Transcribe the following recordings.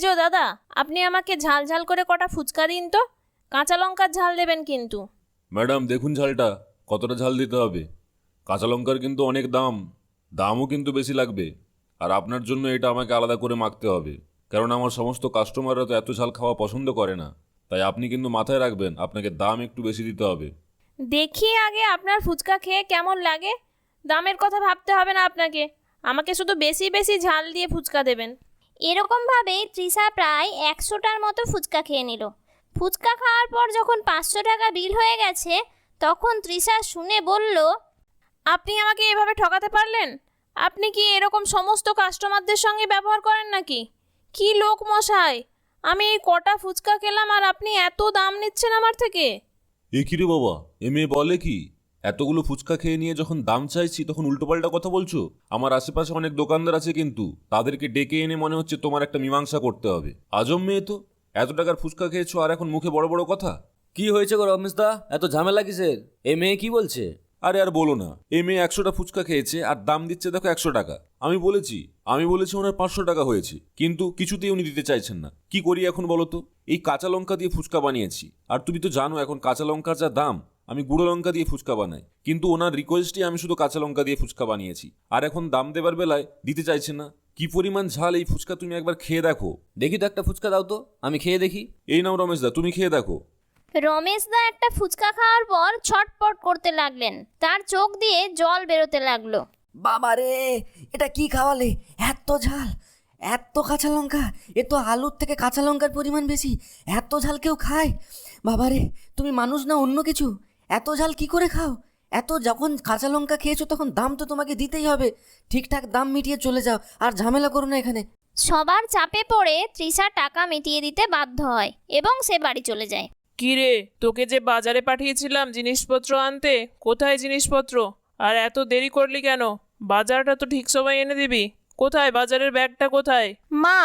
যে দাদা, আপনি আমাকে ঝাল ঝাল করে কটা ফুচকা দিন তো। কাঁচা লঙ্কার ঝাল দেবেন কিন্তু। ম্যাডাম দেখুন ঝালটা কতটা ঝাল দিতে হবে। কাঁচা লঙ্কার কিন্তু অনেক দামও কিন্তু বেশি লাগবে। আর আপনার জন্য এটা আমাকে আলাদা করে মাখতে হবে, কারণ আমার সমস্ত কাস্টমাররা তো এত ঝাল খাওয়া পছন্দ করে না। তাই আপনি কিন্তু মাথায় রাখবেন, আপনাকে দাম একটু বেশি দিতে হবে। দেখি আগে আপনার ফুচকা খেয়ে কেমন লাগে, দামের কথা ভাবতে হবে না আপনাকে। আমাকে শুধু বেশি বেশি ঝাল দিয়ে ফুচকা দেবেন। এরকমভাবেই তৃষা প্রায় 100টার মতো ফুচকা খেয়ে নিল। ফুচকা খাওয়ার পর যখন 500 টাকা বিল হয়ে গেছে, তখন তৃষা শুনে বলল, আপনি আমাকে এভাবে ঠকাতে পারলেন? আপনি কি এরকম সমস্ত কাস্টমারদের সঙ্গে ব্যবহার করেন নাকি? কি লোক মশাই, আমি এই কটা ফুচকা খেলাম আর আপনি এত দাম নিচ্ছেন আমার থেকে? এ কি রে বাবা, এ মেয়ে বলে কি? এতগুলো ফুচকা খেয়ে নিয়ে যখন দাম চাইছি তখন উল্টোপাল্টা কথা বলছো। আমার আশেপাশে অনেক দোকানদার আছে, কিন্তু তাদেরকে ডেকে এনে মনে হচ্ছে তোমার একটা মীমাংসা করতে হবে। আজব মেয়ে তো, এত টাকার ফুচকা খেয়েছো আর এখন মুখে বড় বড় কথা। কি হয়েছে গো রমেশদা, এত ঝামেলা কিসের? এ মেয়ে কি বলছে? আরে আর বলো না, এ মেয়ে 100টা ফুচকা খেয়েছে আর দাম দিচ্ছে দেখো 100 টাকা। আমি বলেছি ওনার 500 টাকা হয়েছে, কিন্তু কিছুতেই উনি দিতে চাইছেন না। কি করি এখন বলো তো? এই কাঁচা লঙ্কা দিয়ে ফুচকা বানিয়েছি, আর তুমি তো জানো এখন কাঁচা লঙ্কার যা দাম। আমি গুঁড়ো লঙ্কা দিয়ে ফুচকা বানাই, কিন্তু ওনার রিকোয়েস্টে আমি শুধু কাঁচা লঙ্কা দিয়ে ফুচকা বানিয়েছি, আর এখন দাম দেবার বেলায় দিতে চাইছে না। কি পরিমাণ ঝাল এই ফুচকা, তুমি একবার খেয়ে দেখো। দেখি তো একটা ফুচকা দাও তো, আমি খেয়ে দেখি। এই নাও রমেশদা, তুমি খেয়ে দেখো। রমেশদা একটা ফুচকা খাওয়ার পর ছটপট করতে লাগলেন। তার চোখ দিয়ে জল বেরোতে লাগলো। বাবা রে, এটা কি খাওয়ালে? এত ঝাল, এত কাঁচা লঙ্কা! এ তো আলুর থেকে কাঁচা লঙ্কার পরিমাণ বেশি। এত ঝাল কেউ খায়? বাবা রে, তুমি মানুষ না অন্য কিছু? এত ঝাল কি করে খাও? যখন কাঁচা লঙ্কা খেয়েছো তখন দাম তো তোমাকে দিতেই হবে। ঠিকঠাক দাম মিটিয়ে চলে যাও, আর ঝামেলা করো না এখানে। সবার চাপে পড়ে তৃষা টাকা মিটিয়ে দিতে বাধ্য হয় এবং সে বাড়ি চলে যায়। কি রে, তোকে যে বাজারে পাঠিয়েছিলাম জিনিসপত্র আনতে, কোথায় জিনিসপত্র? আর এত দেরি করলি কেন? বাজারটা তো ঠিক সময় এনে দিবি। কোথায় বাজারের ব্যাগটা কোথায়? মা,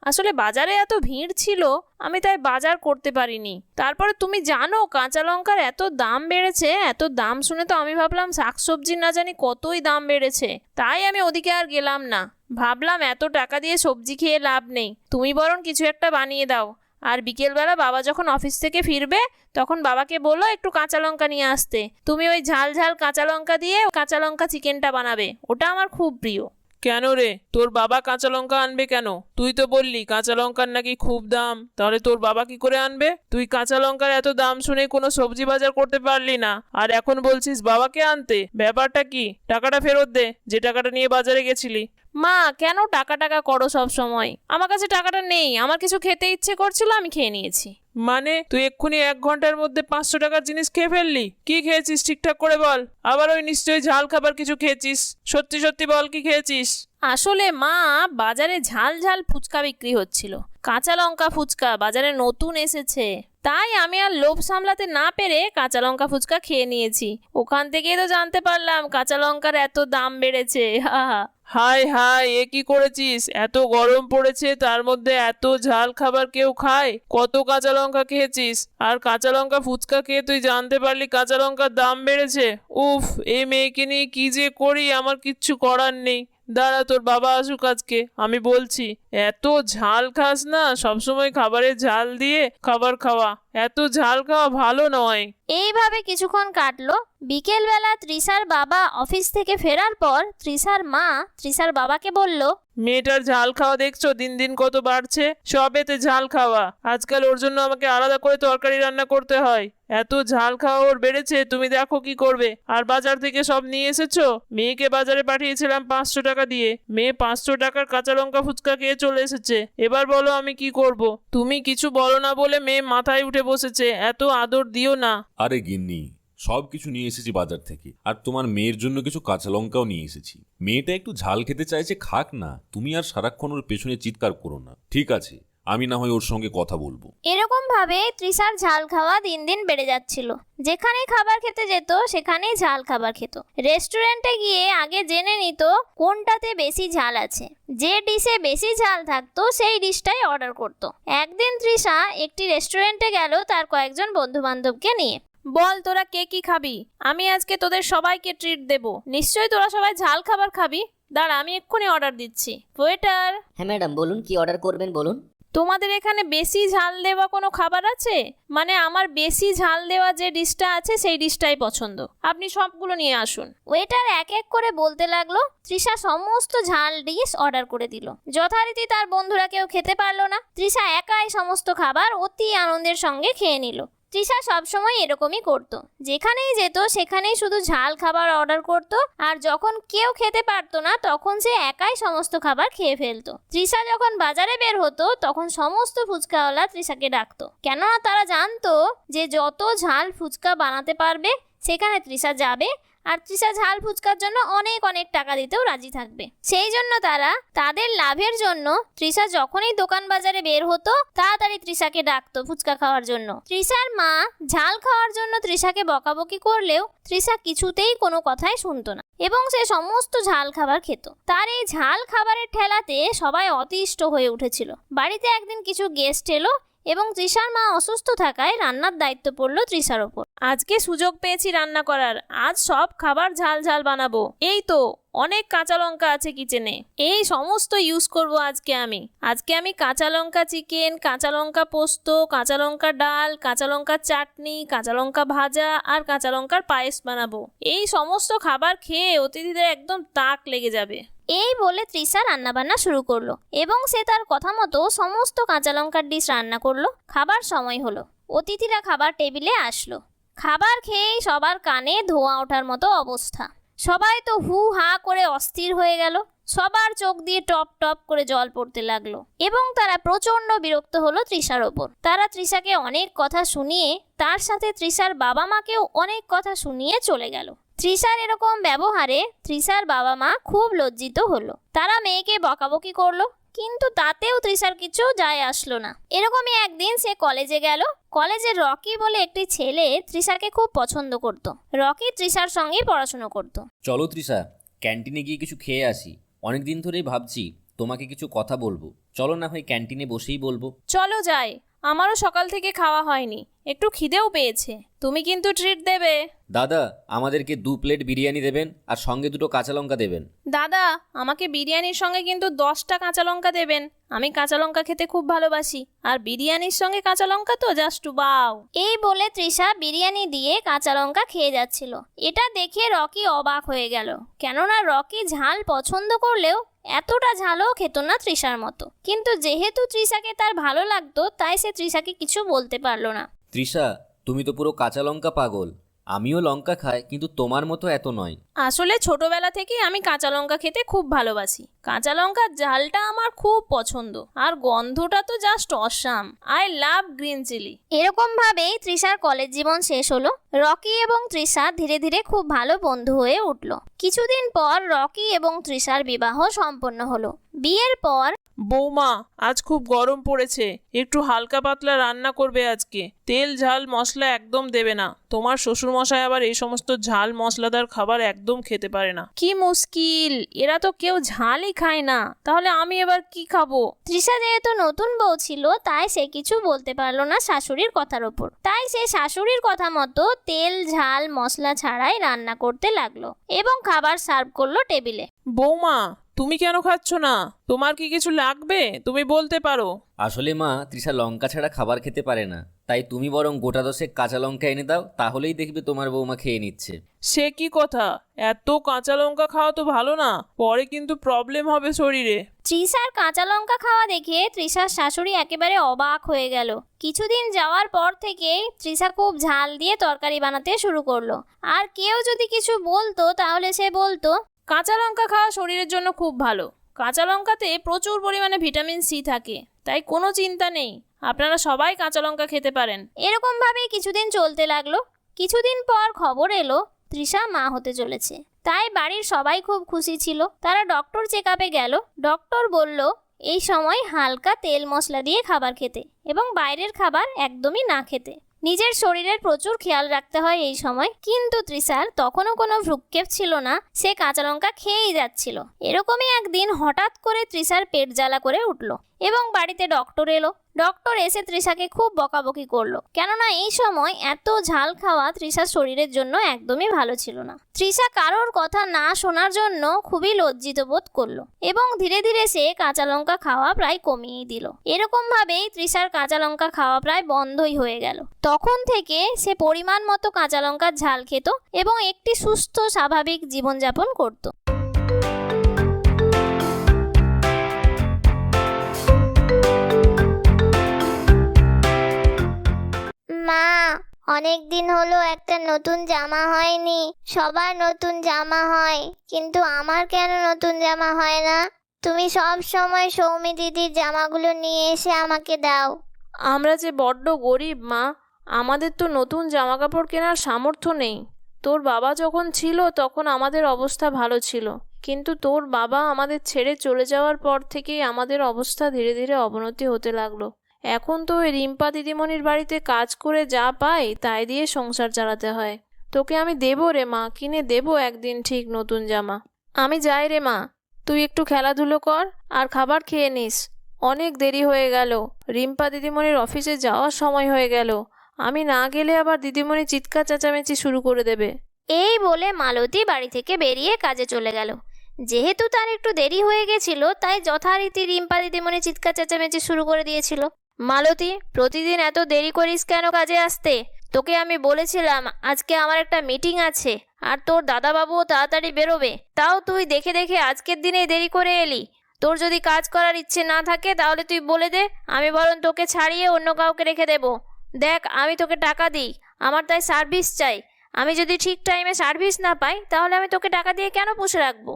আসলে বাজারে এত ভিড় ছিল, আমি তাই বাজার করতে পারিনি। তারপরে তুমি জানো কাঁচা লঙ্কার এত দাম বেড়েছে। এত দাম শুনে তো আমি ভাবলাম শাকসবজির না জানি কতই দাম বেড়েছে। তাই আমি ওদিকে আর গেলাম না। ভাবলাম এত টাকা দিয়ে সবজি খেয়ে লাভ নেই, তুমি বরং কিছু একটা বানিয়ে দাও। আর বিকেলবেলা বাবা যখন অফিস থেকে ফিরবে তখন বাবাকে বলো একটু কাঁচা লঙ্কা নিয়ে আসতে। তুমি ওই ঝাল ঝাল কাঁচা লঙ্কা দিয়ে কাঁচা লঙ্কা চিকেনটা বানাবে, ওটা আমার খুব প্রিয়। কেন রে, তোর বাবা কাঁচা লঙ্কা আনবে কেন? তুই তো বললি কাঁচা লঙ্কার নাকি খুব দাম, তাহলে তোর বাবা কি করে আনবে? তুই কাঁচা লঙ্কার এত দাম শুনে কোনো সবজি বাজার করতে পারলি না, আর এখন বলছিস বাবাকে আনতে? ব্যাপারটা কি? টাকাটা ফেরত দে, যে টাকাটা নিয়ে বাজারে গেছিলি। মা, কেন টাকা টাকা করো সব সময়? আমার কাছে টাকাটা নেই, আমার কিছু খেতে ইচ্ছে করছিল, আমি খেয়ে নিয়েছি। মানে তুই এক্ষুনি 1 ঘন্টার মধ্যে 500 টাকার জিনিস খেয়ে ফেললি? কি খেয়েছিস ঠিকঠাক করে বল। আবার ওই নিশ্চয়ই ঝাল খাবার কিছু খেয়েছিস। সত্যি সত্যি বল, কি খেয়েছিস? আসলে মা, বাজারে ঝাল ঝাল ফুচকা বিক্রি হচ্ছিল, কাঁচা লঙ্কা ফুচকা বাজারে নতুন এসেছে। তাই আমি আর লোভ সামলাতে না পেরে কাঁচা লঙ্কা ফুচকা খেয়ে নিয়েছি। ওখান থেকেই তো জানতে পারলাম কাঁচা লঙ্কার এত দাম বেড়েছে। হা হা। হায় হায়, এ কি করেছিস? এত গরম পড়েছে, তার মধ্যে এত ঝাল খাবার কেউ খায়? কত কাঁচা লঙ্কা খেয়েছিস? আর কাঁচা লঙ্কা ফুচকা খেয়ে তুই জানতে পারলি কাঁচা লঙ্কার দাম বেড়েছে? উফ, এই মেয়েকে নিয়ে কি যে করি, আমার কিচ্ছু করার নেই। দাঁড়া, তোর বাবা আসুক আজকে, আমি বলছি। এত ঝাল খাস না, সবসময় খাবারে ঝাল দিয়ে খাবার খাওয়া। এত ঝাল খাওয়া ভালো নয়। এইভাবে কিছুক্ষণ কাটলো। বিকেলবেলা তৃষার বাবা অফিস থেকে ফেরার পর তৃষার মা তৃষার বাবাকে বলল, মেয়েটার ঝাল খাওয়া দেখছো দিন দিন কত বাড়ছে। সবেতে ঝাল খাওয়া। আজকাল ওর জন্য আমাকে আলাদা করে তরকারি রান্না করতে হয়। এত ঝাল খাওয়া ওর বেড়েছে, তুমি দেখো কি করবে। আর বাজার থেকে সব নিয়ে এসেছো? মেয়েকে বাজারে পাঠিয়েছিলাম 500 টাকা দিয়ে, মেয়ে 500 টাকার কাঁচা লঙ্কা ফুচকা খেয়ে চলে এসেছে। এবার বলো আমি কি করব? তুমি কিছু বলো না বলে মেয়ে মাথায় উঠে বসেছে। এত আদর দিও না। আরে গিন্নি, সব কিছু নিয়ে এসেছি বাজার থেকে, আর তোমার মেয়ের জন্য কিছু কাঁচা লঙ্কাও নিয়ে এসেছি। মেয়েটা একটু ঝাল খেতে চাইছে, খাক না। তুমি আর সারাক্ষণ ওর পেছনে চিৎকার করো না, ঠিক আছে? আমি না হয় ওর সঙ্গে কথা বলবো। এরকম ভাবে তৃষার ঝাল খাওয়া দিন দিন বেড়ে যাচ্ছিল। যেখানে খাবার খেতে যেত সেখানেই ঝাল খাবার খেত। রেস্টুরেন্টে গিয়ে আগে জেনে নিত কোনটাতে বেশি ঝাল আছে। যে ডিশে বেশি ঝাল থাকতো সেই ডিশটাই অর্ডার করত। একদিন তৃষা একটি রেস্টুরেন্টে গেল তার কয়েকজন বন্ধু বান্ধবকে নিয়ে। বল তোরা কে কি খাবি? আমি আজকে তোদের সবাইকে ট্রিট দেব। নিশ্চয়ই তোরা সবাই ঝাল খাবার খাবি। দাঁড়া, আমি এক্ষুনি অর্ডার দিচ্ছি। ওয়েটার, হ্যাঁ ম্যাডাম বলুন, কি অর্ডার করবেন বলুন। তোমাদের এখানে বেশি ঝাল দেওয়া কোনো খাবার আছে? মানে আমার বেশি ঝাল দেওয়া যে ডিশটা আছে সেই ডিশটাই পছন্দ, আপনি সবগুলো নিয়ে আসুন। ওয়েটার এক এক করে বলতে লাগলো। তৃষা সমস্ত ঝাল ডিশ অর্ডার করে দিল। যথারীতি তার বন্ধুরা কেউ খেতে পারলো না। তৃষা একাই সমস্ত খাবার অতি আনন্দের সঙ্গে খেয়ে নিল। তৃষা সবসময় এরকমই করতো, যেখানেই যেত সেখানেই শুধু ঝাল খাবার অর্ডার করত, আর যখন কেউ খেতে পারতো না তখন সে একাই সমস্ত খাবার খেয়ে ফেলতো। তৃষা যখন বাজারে বের হতো তখন সমস্ত ফুচকাওয়ালা তৃষাকে ডাকতো, কেননা তারা জানতো যে যত ঝাল ফুচকা বানাতে পারবে সেখানে তৃষা যাবে, আর তৃষা ঝাল ফুচকার জন্য অনেক অনেক টাকা দিতেও রাজি থাকবে। সেই জন্য তারা তাদের লাভের জন্য তৃষা যখনই দোকান বাজারে বের হতো তাড়াতাড়ি তৃষাকে ডাকতো ফুচকা খাওয়ার জন্য। তৃষার মা ঝাল খাওয়ার জন্য তৃষাকে বকাবকি করলেও তৃষা কিছুতেই কোনো কথাই শুনতো না এবং সে সমস্ত ঝাল খাবার খেত। তার এই ঝাল খাবারের ঠেলাতে সবাই অতিষ্ঠ হয়ে উঠেছিল। বাড়িতে একদিন কিছু গেস্ট এলো এবং তৃষার মা অসুস্থ থাকায় রান্নার দায়িত্ব পড়লো তৃষার ওপর। আজকে সুযোগ পেয়েছি রান্না করার, আজ সব খাবার ঝাল ঝাল বানাবো। এই তো অনেক কাঁচা লঙ্কা আছে কিচেনে, এই সমস্ত ইউজ করব আজকে আমি কাঁচা লঙ্কা চিকেন, কাঁচা লঙ্কা পোস্ত, কাঁচা লঙ্কা ডাল, কাঁচা লঙ্কা চাটনি, কাঁচা লঙ্কা ভাজা আর কাঁচা লঙ্কার পায়েস বানাবো। এই সমস্ত খাবার খেয়ে অতিথিদের একদম তাক লেগে যাবে। এই বলে তৃষা রান্নাবান্না শুরু করলো এবং সে তার কথা মতো সমস্ত কাঁচা লঙ্কার ডিশ রান্না করলো। খাবার সময় হলো, অতিথিরা খাবার টেবিলে আসলো। খাবার খেয়েই সবার কানে ধোঁয়া ওঠার মতো অবস্থা। সবাই তো হু হা করে অস্থির হয়ে গেল। সবার চোখ দিয়ে টপ টপ করে জল পড়তে লাগলো এবং তারা প্রচন্ড বিরক্ত হলো তৃষার ওপর। তারা তৃষাকে অনেক কথা শুনিয়ে, তার সাথে তৃষার বাবা মাকেও অনেক কথা শুনিয়ে চলে গেল। তৃষার এরকম ব্যবহারে তৃষার বাবা মা খুব লজ্জিত হলো। তারা মেয়েকে বকাবকি করলো, কিন্তু তাতেও তৃষার কিছু যায় আসলো না। এরকমই একদিন সে কলেজে গেল। কলেজে রকি বলে একটি ছেলে তৃষাকে খুব পছন্দ করত। রকি তৃষার সঙ্গেই পড়াশুনো করত। চলো তৃষা, ক্যান্টিনে গিয়ে কিছু খেয়ে আসি। অনেক দিন ধরেই ভাবছি তোমাকে কিছু কথা বলবো। চলো না হয় ক্যান্টিনে বসেই বলবো। চলো যাই, আমারও সকাল থেকে খাওয়া হয়নি, একটু খিদেও পেয়েছে। তুমি কিন্তু ট্রিট দেবে। দাদা, আমাদেরকে 2 প্লেট বিরিয়ানি দেবেন আর সঙ্গে 2টো কাঁচা লঙ্কা দেবেন। দাদা, আমাকে বিরিয়ানির সঙ্গে কিন্তু 10টা কাঁচা লঙ্কা দেবেন। আমি কাঁচা লঙ্কা খেতে খুব ভালোবাসি, আর বিরিয়ানির সঙ্গে কাঁচা লঙ্কা তো জাস্ট ওয়াও। এই বলে তৃষা বিরিয়ানি দিয়ে কাঁচা লঙ্কা খেয়ে যাচ্ছিল। এটা দেখে রকি অবাক হয়ে গেল, কেননা রকি ঝাল পছন্দ করলেও এতটা ঝালও খেত না তৃষার মতো। কিন্তু যেহেতু তৃষাকে তার ভালো লাগতো তাই সে তৃষাকে কিছু বলতে পারলো না। তৃষা, তুমি তো পুরো কাঁচা লঙ্কা পাগল। আমিও লঙ্কা খাই, কিন্তু তোমার মতো এত নয়। আসলে ছোটবেলা থেকেই আমি কাঁচা লঙ্কা খেতে খুব ভালোবাসি। কাঁচা লঙ্কার ঝালটা আমার খুব পছন্দ, আর গন্ধটা তো just awesome. I love green chilli. এরকম ভাবেই তৃষার কলেজ জীবন শেষ হলো। রকি এবং তৃষা ধীরে ধীরে খুব ভালো বন্ধু হয়ে উঠলো। কিছুদিন পর রকি এবং তৃষার বিবাহ সম্পন্ন হলো। বিয়ের পর বৌমা, আজ খুব গরম পড়েছে, একটু হালকা পাতলা রান্না করবে আজকে। তেল ঝাল মশলা একদম দেবে না। তোমার শ্বশুরমশাই আবার এই সমস্ত ঝাল মশলাদার খাবার একদম খেতে পারে না। কি মুশকিল, এরা তো কেউ ঝালই খায় না, তাহলে আমি এবার কি খাবো? তৃষা যেহেতু নতুন বউ ছিল তাই সে কিছু বলতে পারলো না শাশুড়ির কথার ওপর। তাই সে শাশুড়ির কথা মতো তেল ঝাল মশলা ছাড়াই রান্না করতে লাগলো এবং খাবার সার্ভ করলো টেবিলে। বৌমা, তুমি কেন খাচ্ছ না? তোমার কি কিছু লাগবে? তুমি বলতে পারো। আসলে মা, তৃষা লঙ্কা ছাড়া খাবার খেতে পারে না, তাই তুমি বরং গোটা 10 কাঁচা লঙ্কা এনে দাও, তাহলেই দেখবে তোমার বৌমা খেয়ে নিচ্ছে। সে কি কথা? এত কাঁচা লঙ্কা খাওয়া তো ভালো না, পরে কিন্তু প্রবলেম হবে শরীরে। তৃষার কাঁচা লঙ্কা খাওয়া দেখে তৃষার শাশুড়ি একেবারে অবাক হয়ে গেল। কিছুদিন যাওয়ার পর থেকেই তৃষা খুব ঝাল দিয়ে তরকারি বানাতে শুরু করলো। আর কেউ যদি কিছু বলতো তাহলে সে বলতো, কাঁচা লঙ্কা খাওয়া শরীরের জন্য খুব ভালো। কাঁচা লঙ্কাতে প্রচুর পরিমাণে ভিটামিন সি থাকে, তাই কোনো চিন্তা নেই, আপনারা সবাই কাঁচা লঙ্কা খেতে পারেন। এরকম ভাবেই কিছুদিন চলতে লাগলো। কিছুদিন পর খবর এলো তৃষা মা হতে চলেছে। তাই বাড়ির সবাই খুব খুশি ছিল। তারা ডক্টর চেক আপে গেল। ডক্টর বলল এই সময় হালকা তেল মশলা দিয়ে খাবার খেতে এবং বাইরের খাবার একদমই না খেতে। নিজের শরীরের প্রচুর খেয়াল রাখতে হয় এই সময়। কিন্তু তৃষার তখনও কোনো ভ্রুক্ষেপ ছিল না, সে কাঁচা লঙ্কা খেয়েই যাচ্ছিল। এরকমই একদিন হঠাৎ করে তৃষার পেট জ্বালা করে উঠল এবং বাড়িতে ডক্টর এলো। ডক্টর এসে তৃষাকে খুব বকাবকি করলো, কেননা এই সময় এত ঝাল খাওয়া তৃষার শরীরের জন্য একদমই ভালো ছিল না। তৃষা কারোর কথা না শোনার জন্য খুবই লজ্জিত বোধ করলো এবং ধীরে ধীরে সে কাঁচা লঙ্কা খাওয়া প্রায় কমিয়ে দিল। এরকম ভাবেই তৃষার কাঁচা লঙ্কা খাওয়া প্রায় বন্ধই হয়ে গেল। তখন থেকে সে পরিমাণ মতো কাঁচা লঙ্কার ঝাল খেত এবং একটি সুস্থ স্বাভাবিক জীবনযাপন করত। মা, অনেক দিন হলো একটা নতুন জামা হয়নি। সবার নতুন জামা হয়, কিন্তু আমার কেন নতুন জামা হয় না? তুমি সব সময় সৌমি দিদির জামাগুলো নিয়ে এসে আমাকে দাও। আমরা যে বড্ড গরিব মা, আমাদের তো নতুন জামা কাপড় কেনার সামর্থ্য নেই। তোর বাবা যখন ছিল তখন আমাদের অবস্থা ভালো ছিল, কিন্তু তোর বাবা আমাদের ছেড়ে চলে যাওয়ার পর থেকেই আমাদের অবস্থা ধীরে ধীরে অবনতি হতে লাগলো। এখন তো ওই রিম্পা দিদিমণির বাড়িতে কাজ করে যা পাই তাই দিয়ে সংসার চালাতে হয়। তোকে আমি দেবো রে মা, কিনে দেবো একদিন ঠিক নতুন জামা। আমি যাই রে মা, তুই একটু খেলাধুলো কর আর খাবার খেয়ে নিস। অনেক দেরি হয়ে গেল, রিম্পা দিদিমণির অফিসে যাওয়ার সময় হয়ে গেল। আমি না গেলে আবার দিদিমণি চিৎকার চেঁচামেচি শুরু করে দেবে। এই বলে মালতী বাড়ি থেকে বেরিয়ে কাজে চলে গেল। যেহেতু তার একটু দেরি হয়ে গেছিল, তাই যথারীতি রিম্পা দিদিমণি চিৎকার চেঁচামেচি শুরু করে দিয়েছিল। মালতী, প্রতিদিন এত দেরি করিস কেন কাজে আসতে? তোকে আমি বলেছিলাম আজকে আমার একটা মিটিং আছে আর তোর দাদাবাবুও তাড়াতাড়ি বেরোবে, তাও তুই দেখে দেখে আজকের দিনেই দেরি করে এলি। তোর যদি কাজ করার ইচ্ছে না থাকে তাহলে তুই বলে দে, আমি বরং তোকে ছাড়িয়ে অন্য কাউকে রেখে দেব। দেখ, আমি তোকে টাকা দিই, আমার তাই সার্ভিস চাই। আমি যদি ঠিক টাইমে সার্ভিস না পাই তাহলে আমি তোকে টাকা দিয়ে কেন পুষে রাখবো?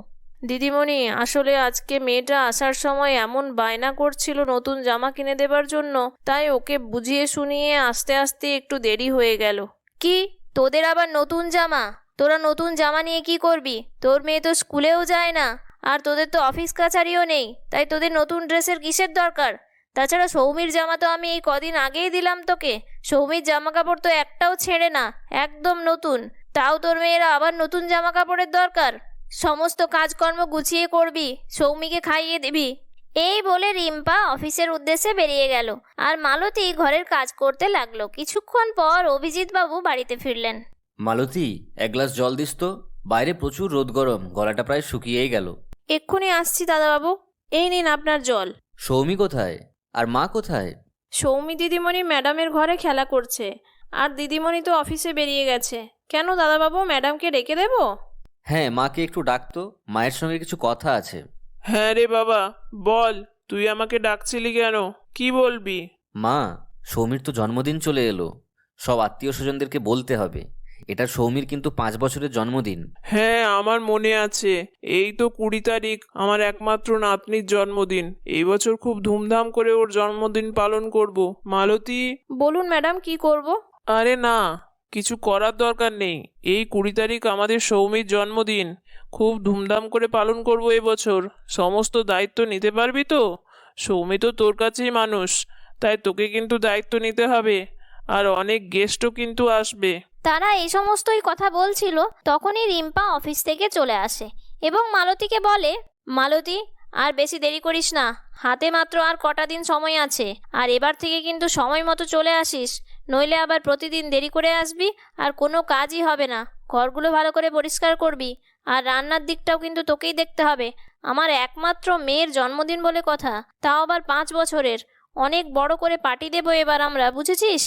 দিদিমণি, আসলে আজকে মেয়েটা আসার সময় এমন বায়না করছিল নতুন জামা কিনে দেবার জন্য, তাই ওকে বুঝিয়ে শুনিয়ে আস্তে আস্তে একটু দেরি হয়ে গেল। কি, তোদের আবার নতুন জামা? তোরা নতুন জামা নিয়ে কি করবি? তোর মেয়ে তো স্কুলেও যায় না, আর তোদের তো অফিস কাছারিও নেই, তাই তোদের নতুন ড্রেসের কিসের দরকার? তাছাড়া সৌমির জামা তো আমি এই কদিন আগেই দিলাম তোকে। সৌমির জামা কাপড় তো একটাও ছেড়ে না, একদম নতুন। তাও তোর মেয়েরা আবার নতুন জামা কাপড়ের দরকার? সমস্ত কাজকর্ম গুছিয়ে করবি, সৌমিকে খাইয়ে দিবি। এই বলে রিম্পা অফিসের উদ্দেশ্যে বেরিয়ে গেল আর মালতী ঘরের কাজ করতে লাগলো। কিছুক্ষণ পর অভিজিৎ বাবু বাড়িতে ফিরলেন। মালতী, এক গ্লাস জল দিস তো, বাইরে প্রচুর রোদ গরম, গলাটা প্রায় শুকিয়েই গেল। এক্ষুনি আসছি দাদাবাবু, এই নিন আপনার জল। সৌমি কোথায় আর মা কোথায়? সৌমি দিদিমণি ম্যাডামের ঘরে খেলা করছে, আর দিদিমণি তো অফিসে বেরিয়ে গেছে। কেন দাদাবাবু, ম্যাডামকে ডেকে দেবো? হ্যাঁ, মাকে একটু ডাকতো, মায়ের সঙ্গে কিছু কথা আছে। হ্যাঁ রে বাবা, বল, তুই আমাকে ডাকছিলি কেন? কি বলবি? মা, সৌমির তো জন্মদিন চলে এলো, সব আত্মীয় স্বজনদেরকে বলতে হবে। এটা সৌমির কিন্তু 5 বছরের জন্মদিন। হ্যাঁ, আমার মনে আছে। এই তো 20 তারিখ আমার একমাত্র নাতনির জন্মদিন। এই বছর খুব ধুমধাম করে ওর জন্মদিন পালন করব। মালতী। বলুন ম্যাডাম, কি করব? আরে না, কিছু করার দরকার নেই। এই 20 তারিখ আমাদের সৌমির জন্মদিন, খুব ধুমধাম করে পালন করব এবছর। সমস্ত দায়িত্ব নিতে পারবি তো? সৌমি তো তোর কাছেই মানুষ, তাই তোকে কিন্তু দায়িত্ব নিতে হবে। আর অনেক গেস্টও কিন্তু আসবে। তারা এই সমস্তই কথা বলছিল, তখনই রিম্পা অফিস থেকে চলে আসে এবং মালতীকে বলে, মালতী, আর বেশি দেরি করিস না, হাতে মাত্র আর কটা দিন সময় আছে। আর এবার থেকে কিন্তু সময় মতো চলে আসিস, নইলে আবার প্রতিদিন দেরি করে আসবি আর কোনো কাজই হবে না। ঘরগুলো ভালো করে পরিষ্কার করবি, আর রান্নার দিকটাও কিন্তু তোকেই দেখতে হবে। আমার একমাত্র মেয়ের জন্মদিন বলে কথা, তাও আবার 5 বছরের। অনেক বড় করে পার্টি দেবো এবার আমরা, বুঝেছিস?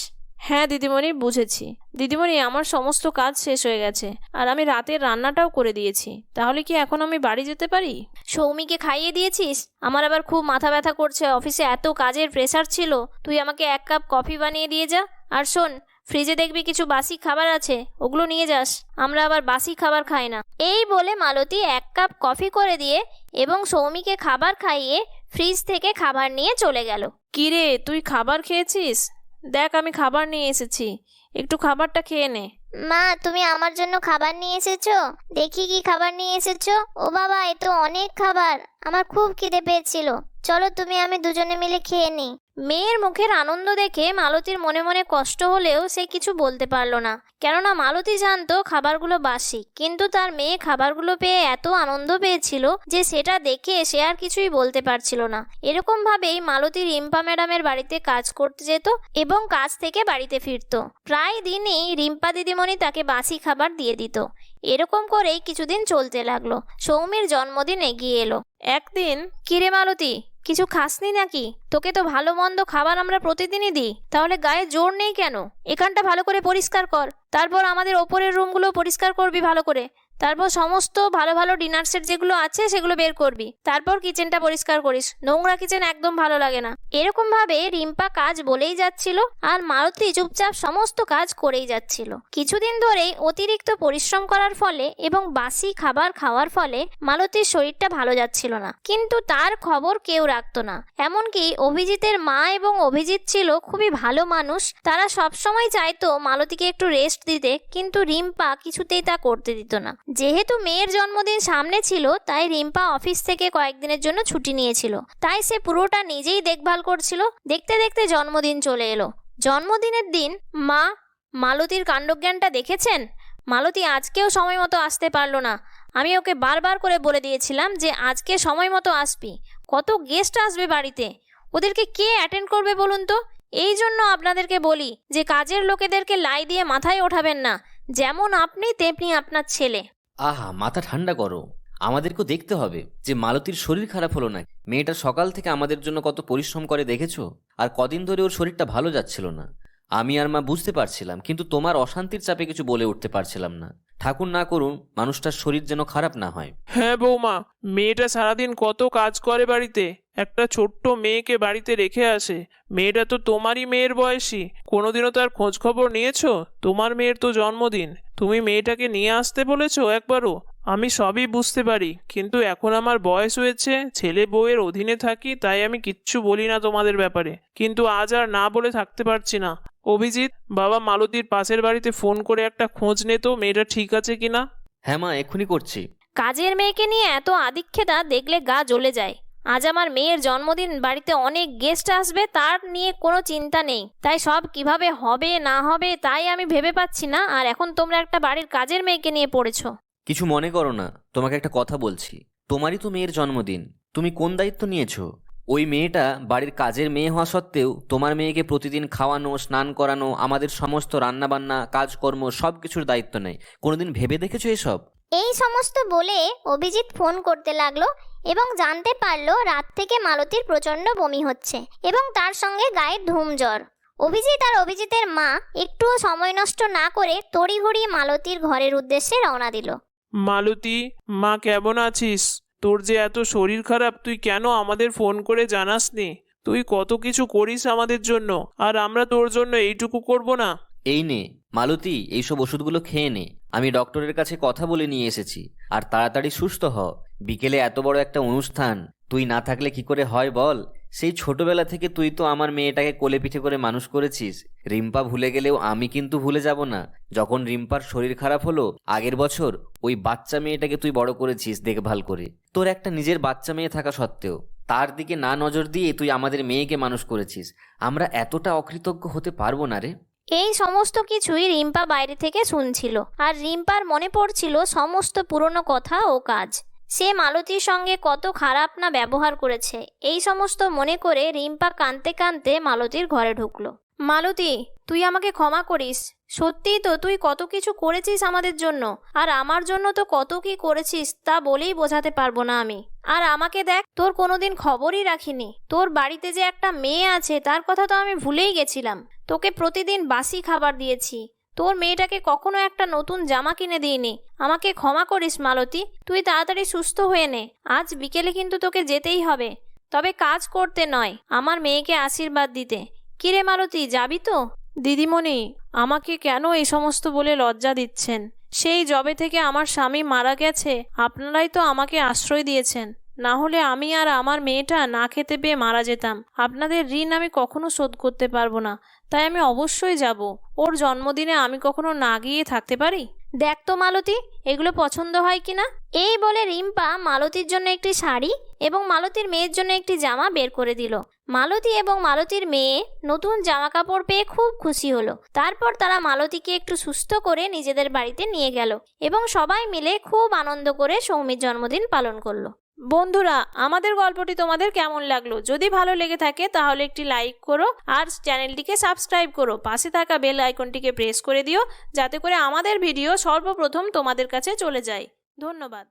হ্যাঁ দিদিমণি, বুঝেছি। দিদিমণি, আমার সমস্ত কাজ শেষ হয়ে গেছে আর আমি রাতের রান্নাটাও করে দিয়েছি। তাহলে কি এখন আমি বাড়ি যেতে পারি? সৌমিকে খাইয়ে দিয়েছিস? আমার আবার খুব মাথা ব্যথা করছে, অফিসে এত কাজের প্রেসার ছিল। তুই আমাকে 1 কাপ কফি বানিয়ে দিয়ে যা। আর শোন, ফ্রিজে দেখবি কিছু বাসি খাবার আছে, ওগুলো নিয়ে যাস। আমরা আবার বাসি খাবার খাই না। এই বলে মালতী 1 কাপ কফি করে দিয়ে এবং সৌমিকে খাবার খাইয়ে ফ্রিজ থেকে খাবার নিয়ে চলে গেল। কিরে, তুই খাবার খেয়েছিস? দেখ, আমি খাবার নিয়ে এসেছি, একটু খাবারটা খেয়ে নে। মা, তুমি আমার জন্য খাবার নিয়ে এসেছো? দেখি কি খাবার নিয়ে এসেছো। ও বাবা, এ তো অনেক খাবার, আমার খুব খিদে পেয়েছিল। চলো তুমি আমি দুজনে মিলে খেয়ে নিই। মেয়ের মুখের আনন্দ দেখে মালতীর মনে মনে কষ্ট হলেও সে কিছু বলতে পারল না, কেননা মালতী জানতো খাবারগুলো বাসি, কিন্তু তার মেয়ে খাবারগুলো পেয়ে এত আনন্দ পেয়েছিল যে সেটা দেখে সে আর কিছুই বলতে পারছিল না। এরকম ভাবেই মালতী রিম্পা ম্যাডামের বাড়িতে কাজ করতে যেত এবং কাজ থেকে বাড়িতে ফিরতো। প্রায় দিনই রিম্পা দিদিমণি তাকে বাসি খাবার দিয়ে দিত। এরকম করেই কিছুদিন চলতে লাগলো। সৌমির জন্মদিন এগিয়ে এলো। একদিন, কিরে মালতী, কিছু খাসনি নাকি? তোকে তো ভালো মন্দ খাবার আমরা প্রতিদিনই দিই, তাহলে গায়ে জোর নেই কেন? এখানটা ভালো করে পরিষ্কার কর, তারপর আমাদের ওপরের রুমগুলো পরিষ্কার করবি ভালো করে, তারপর সমস্ত ভালো ভালো ডিনার সেট যেগুলো আছে সেগুলো বের করবি, তারপর কিচেনটা পরিষ্কার করিস। নোংরা কিচেন একদম ভালো লাগে না। এরকম ভাবে রিম্পা কাজ বলেই যাচ্ছিল আর মালতী চুপচাপ সমস্ত কাজ করেই যাচ্ছিল। কিছুদিন ধরেই অতিরিক্ত পরিশ্রম করার ফলে এবং বাসি খাবার খাওয়ার ফলে মালতীর শরীরটা ভালো যাচ্ছিল না, কিন্তু তার খবর কেউ রাখতো না। এমনকি অভিজিতের মা এবং অভিজিৎ ছিল খুবই ভালো মানুষ, তারা সবসময় চাইতো মালতীকে একটু রেস্ট দিতে, কিন্তু রিম্পা কিছুতেই তা করতে দিত না। যেহেতু মেয়ের জন্মদিন সামনে ছিল, তাই রিম্পা অফিস থেকে কয়েকদিনের জন্য ছুটি নিয়েছিল, তাই সে পুরোটা নিজেই দেখভাল করছিল। দেখতে দেখতে জন্মদিন চলে এলো। জন্মদিনের দিন মা, মালতীর কাণ্ডজ্ঞানটা দেখেছেন? মালতী আজকেও সময় মতো আসতে পারলো না। আমি ওকে বারবার করে বলে দিয়েছিলাম যে আজকে সময় মতো আসবি। কত গেস্ট আসবে বাড়িতে, ওদেরকে কে অ্যাটেন্ড করবে বলুন তো? এই জন্য আপনাদেরকে বলি যে কাজের লোকেদেরকে লাই দিয়ে মাথায় ওঠাবেন না, যেমন আপনি তেমনি আপনার ছেলে। আহা, মাথা ঠান্ডা করো। আমাদেরকেও দেখতে হবে যে মালতীর শরীর খারাপ হলো না। মেয়েটা সকাল থেকে আমাদের জন্য কত পরিশ্রম করে দেখেছো, আর কদিন ধরে ওর শরীরটা ভালো যাচ্ছিল না। আমি আর মা বুঝতে পারছিলাম, কিন্তু তোমার অশান্তির চাপে কিছু বলে উঠতে পারছিলাম না। ঠাকুর না করুন মানুষটার শরীর যেন খারাপ না হয়। হ্যাঁ বৌমা, মেয়েটা সারাদিন কত কাজ করে বাড়িতে, একটা ছোট্ট মেয়েকে বাড়িতে রেখে আসে। মেয়েটা তো তোমারই মেয়ের বয়সী, কোনোদিনও তার খোঁজ খবর নিয়েছো? তোমার মেয়ের তো জন্মদিন, তুমি মেয়েটাকে নিয়ে আসতে বলেছো একবারও? আমি সবই বুঝতে পারি, কিন্তু এখন আমার বয়স হয়েছে, ছেলে বউয়ের অধীনে থাকি, তাই আমি কিচ্ছু বলি না তোমাদের ব্যাপারে, কিন্তু আজ আর না বলে থাকতে পারছি না। অভিজিৎ, বাবা মালতীর পাশের বাড়িতে ফোন করে একটা খোঁজ নে তো, মেয়েটা ঠিক আছে কিনা। হ্যাঁ মা, এক্ষুনি করছি। কাজের মেয়েকে নিয়ে এত আদিক্ষেতা দেখলে গা জ্বলে যায়। আজ আমার মেয়ের জন্মদিন, বাড়িতে অনেক গেস্ট আসবে, তার নিয়ে কোনো চিন্তা নেই, তাই সব কিভাবে হবে না হবে তাই আমি ভেবে পাচ্ছি না, আর এখন তোমরা একটা বাড়ির কাজের মেয়েকে নিয়ে পড়েছো। কিছু মনে করো না, তোমাকে একটা কথা বলছি। তোমারই তো মেয়ের জন্মদিন, তুমি কোন দায়িত্ব নিয়েছো? ওই মেয়েটা বাড়ির কাজের মেয়ে হওয়া সত্ত্বেও তোমার মেয়েকে প্রতিদিন খাওয়ানো, স্নান করানো, আমাদের সমস্ত রান্নাবান্না, কাজকর্ম সব কিছুর দায়িত্ব নেয়। কোনোদিন ভেবে দেখেছো এসব? এই সমস্ত বলে অভিজিৎ ফোন করতে লাগলো এবং জানতে পারলো রাত থেকে মালতীর প্রচণ্ড বমি হচ্ছে এবং তার সঙ্গে গায়ে ধুম জ্বর। অভিজিৎ আর অভিজিতের মা একটুও সময় নষ্ট না করে তড়িঘড়ি মালতীর ঘরের উদ্দেশ্যে রওনা দিল। মালতী, মা কেমন আছিস? তোর যে এত শরীর খারাপ, তুই কেন আমাদের ফোন করে জানাসনি? তুই কত কিছু করিস আমাদের জন্য, আর আমরা তোর জন্য এইটুকু করব না? এই নে মালতী, এইসব ওষুধগুলো খেয়ে নে। আমি ডক্টরের কাছে কথা বলে নিয়ে এসেছি, আর তাড়াতাড়ি সুস্থ হ। বিকেলে এত বড় একটা অনুষ্ঠান, তুই না থাকলে কি করে হয় বল? সেই ছোটবেলা থেকে তুই তো আমার মেয়েটাকে কোলে পিঠে করে মানুষ করেছিস। রিম্পা ভুলে গেলেও আমি কিন্তু ভুলে যাব না। যখন রিম্পার শরীর খারাপ হলো আগের বছর, ওই বাচ্চা মেয়েটাকে তুই বড় করেছিস দেখভাল করে। তোর একটা নিজের বাচ্চা মেয়ে থাকা সত্ত্বেও তার দিকে না নজর দিয়ে তুই আমাদের মেয়েকে মানুষ করেছিস। আমরা এতটা অকৃতজ্ঞ হতে পারবো না রে। এই সমস্ত কিছুই রিম্পা বাইরে থেকে শুনছিল, আর রিম্পার মনে পড়ছিল সমস্ত পুরনো কথা ও কাজ। সে মালতীর সঙ্গে কত খারাপ না ব্যবহার করেছে, এই সমস্ত মনে করে রিম্পা কাঁদতে কাঁদতে মালতীর ঘরে ঢুকলো। মালতী, তুই আমাকে ক্ষমা করিস। সত্যিই তো তুই কত কিছু করেছিস আমাদের জন্য, আর আমার জন্য তো কত কি করেছিস তা বলেই বোঝাতে পারবো না আমি। আর আমাকে দেখ, তোর কোনোদিন খবরই রাখিনি। তোর বাড়িতে যে একটা মেয়ে আছে তার কথা তো আমি ভুলেই গেছিলাম। তোকে প্রতিদিন বাসি খাবার দিয়েছি, তোর মেয়েটাকে কখনো একটা নতুন জামা কিনে দিইনি। আমাকে ক্ষমা করিস মালতী, তুই তাড়াতাড়ি সুস্থ হয়ে নে। আজ বিকেলে কিন্তু তোকে যেতেই হবে, তবে কাজ করতে নয়, আমার মেয়েকে আশীর্বাদ দিতে। কিরে মালতী, যাবি তো? দিদিমণি, আমাকে কেন এই সমস্ত বলে লজ্জা দিচ্ছেন? সেই যবে থেকে আমার স্বামী মারা গেছে আপনারাই তো আমাকে আশ্রয় দিয়েছেন, না হলে আমি আর আমার মেয়েটা না খেতে পেয়ে মারা যেতাম। আপনাদের ঋণ আমি কখনো শোধ করতে পারবো না, তাই আমি অবশ্যই যাব। ওর জন্মদিনে আমি কখনো না গিয়ে থাকতে পারি? দেখ তো মালতী, এগুলো পছন্দ হয় কিনা। এই বলে রিম্পা মালতীর জন্য একটি শাড়ি এবং মালতীর মেয়ের জন্য একটি জামা বের করে দিল। মালতী এবং মালতীর মেয়ে নতুন জামা কাপড় পেয়ে খুব খুশি হলো। তারপর তারা মালতীকে একটু সুস্থ করে নিজেদের বাড়িতে নিয়ে গেল এবং সবাই মিলে খুব আনন্দ করে সৌমির জন্মদিন পালন করলো। বন্ধুরা, আমাদের গল্পটি তোমাদের কেমন লাগলো? যদি ভালো লেগে থাকে তাহলে একটি লাইক করো আর চ্যানেলটিকে সাবস্ক্রাইব করো। পাশে থাকা বেল আইকনটিকে প্রেস করে দিও যাতে করে আমাদের ভিডিও সর্বপ্রথম তোমাদের কাছে চলে যায়। ধন্যবাদ।